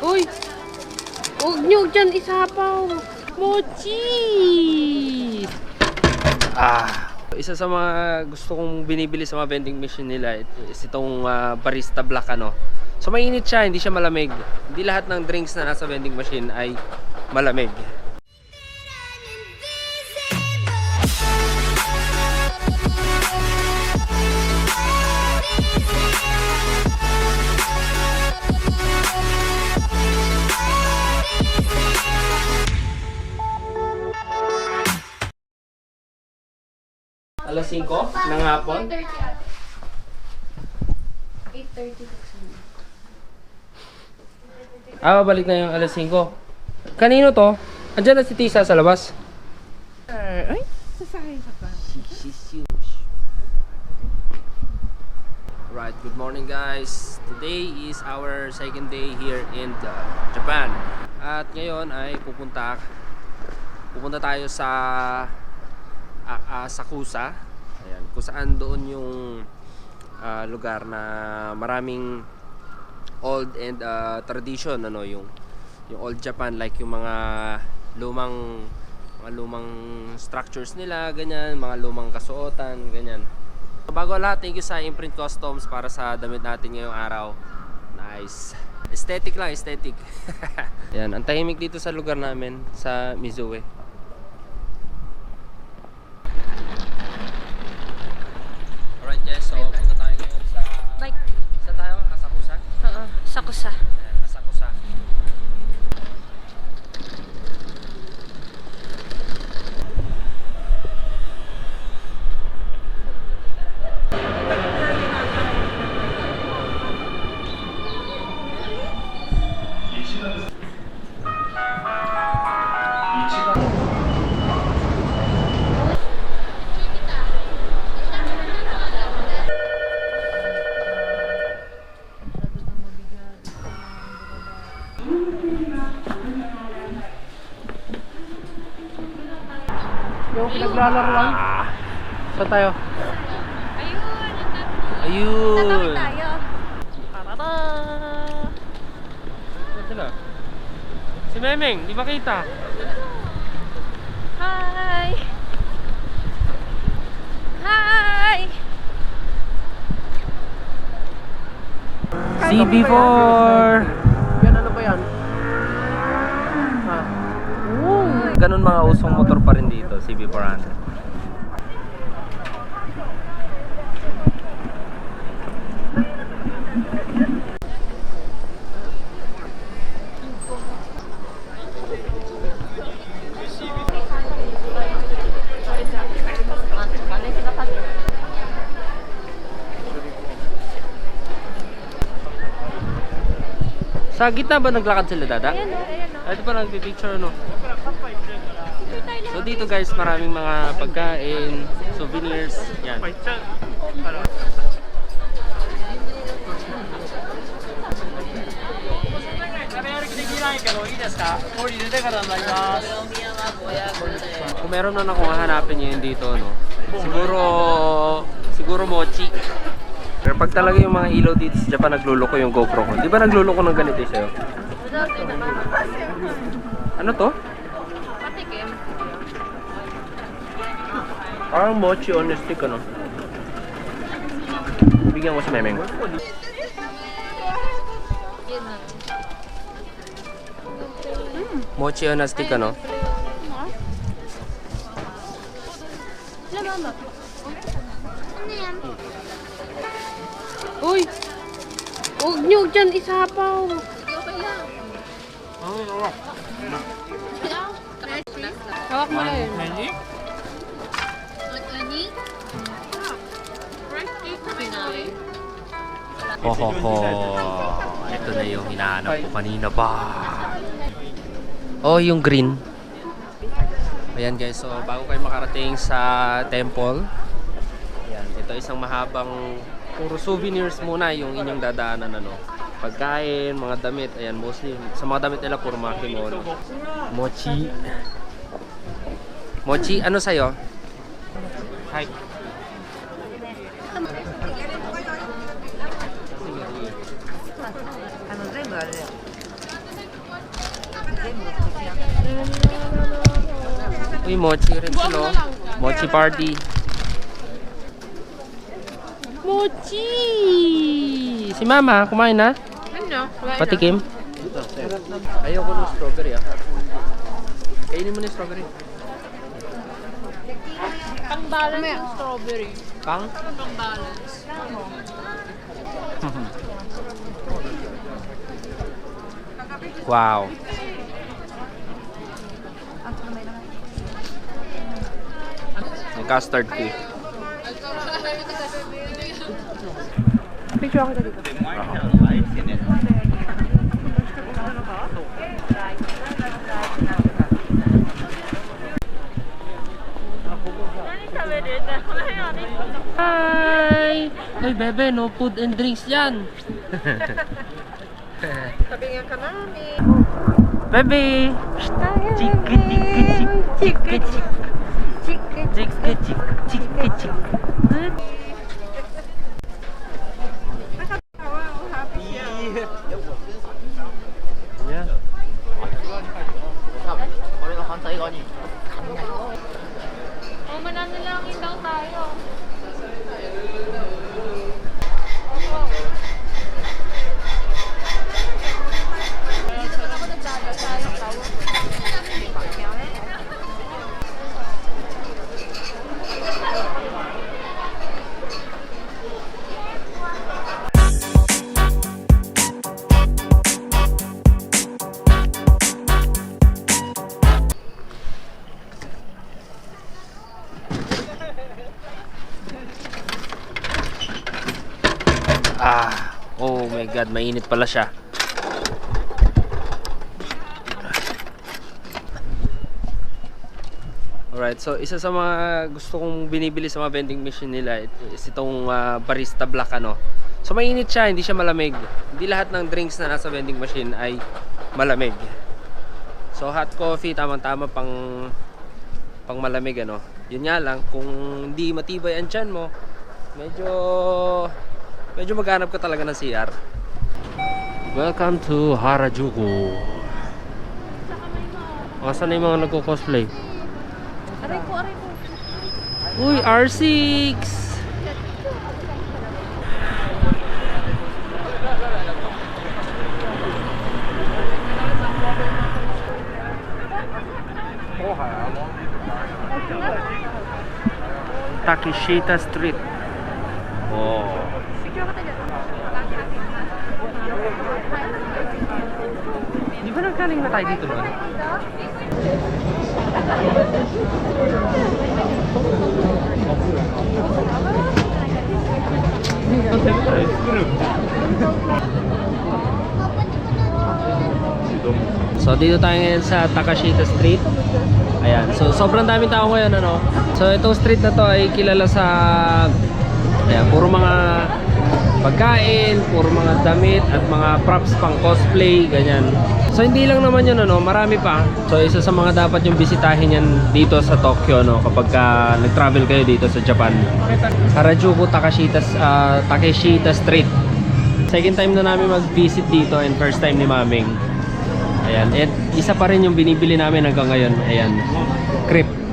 Uy! Huwag nyo dyan isapaw! Mochi! Isa sa mga gusto kong binibili sa mga vending machine nila is itong barista black ano. So mainit siya, hindi siya malamig. Hindi lahat ng drinks na nasa vending machine ay malamig. Alas 5 ng hapon. 8:30. Babalik na yung alas 5. Kanino to? Andiyan na si Tisa sa labas. Ay, sasakay ka pa. Right, good morning guys. Today is our second day here in Japan. At ngayon ay pupunta tayo sa Asakusa. Ayan, kung saan doon yung lugar na maraming old and tradition ano, yung old Japan, like yung mga lumang structures nila, ganyan, mga lumang kasuotan, ganyan. Bago lahat, thank you sa Imprint Customs para sa damit natin ngayong araw. Nice. Aesthetic lang, aesthetic. Yan, ang tahimik dito sa lugar namin sa Mizue. Alright guys, so punta tayo ngayon sa... Like, sa tayo? Asakusa? oo, Sakusa. Ayan, Asakusa. Yung pinaglalaroan. Saan tayo? Ayun! Ayun! Tatawid tayo. Parada! Saan sila? Si Memeng, di ba kita? Hi! Hi! CB4! Yan ano ba yan? Ganun mga usong motor pa rin dito, CB400. Sa gitna ba naglakad sila, Dada? Ayan o, ayan o. Ito pa nagpipicture, no? So dito guys, maraming mga pagkain, souvenirs, yan. Kung meron na akong hahanapin ngayon dito, no? Siguro mochi. Pero pag talaga yung mga ilaw dito sa Japan, nagluloko yung GoPro ko. Di ba nagluloko ng ganito sa'yo? Ano to? Patikim. Parang mochi on a stick, ano? Bigyan ko si Memeng. Mochi on a stick, ano? Uy! Huwag nyo dyan isapaw! Hawak mo na yun. Ito na yung hinahanap ko kanina pa. Oh, yung green. Ayan guys, so bago kayo makarating sa temple, ayan, ito isang mahabang puro souvenirs muna yung inyong dadaanan, ano. Pagkain, mga damit, ayan, mostly sa mga damit nila puro mga kimono. Mochi. Mochi, ano sa'yo? Hi. Uy, mochi rin sila. Oh. Mochi party. Mochi! Si Mama, kumain na? Ano? Patikim? Ayoko ng strawberry ah. Kainin mo na yung strawberry. Pang balance yung strawberry. Pang? Pang balance. Wow. Ang custard cake. Picture ako dito. Hi! Hey, bebe, no food and drinks yan. Sabi nga ka namin. Bebe! Chika, chika, chika, chika, chika, chika, chika, chika. Yeah. Oh, mananalangin daw tayo. Ah, oh my god, mainit pala siya. Alright, so isa sa mga gusto kong binibili sa mga vending machine nila is itong barista black ano. So mainit siya, hindi siya malamig. Hindi lahat ng drinks na nasa vending machine ay malamig. So hot coffee, tamang-tama pang malamig ano. Yun nga lang, kung hindi matibay ang tiyan mo, medyo maghanap ka talaga ng CR. Welcome to Harajuku. Asan na yung mga nagko-cosplay? Aray ko, aray ko. Uy, R6! Takeshita Street. Oh. Picture ako tayo. Di ba nagkaling na tayo dito noon? So dito tayo ngayon sa Takeshita Street. Ayan, so sobrang daming tao ngayon ano. So itong street na to ay kilala sa puro mga pagkain, puro mga damit at mga props pang cosplay, ganyan. So hindi lang naman yun ano, marami pa. So isa sa mga dapat yung bisitahin yan dito sa Tokyo no, kapag nag-travel kayo dito sa Japan. Harajuku Takeshita Street. Second time na namin mag-visit dito and first time ni Maming. Ayan, at isa pa rin yung binibili namin hanggang ngayon. Ayan, crepe.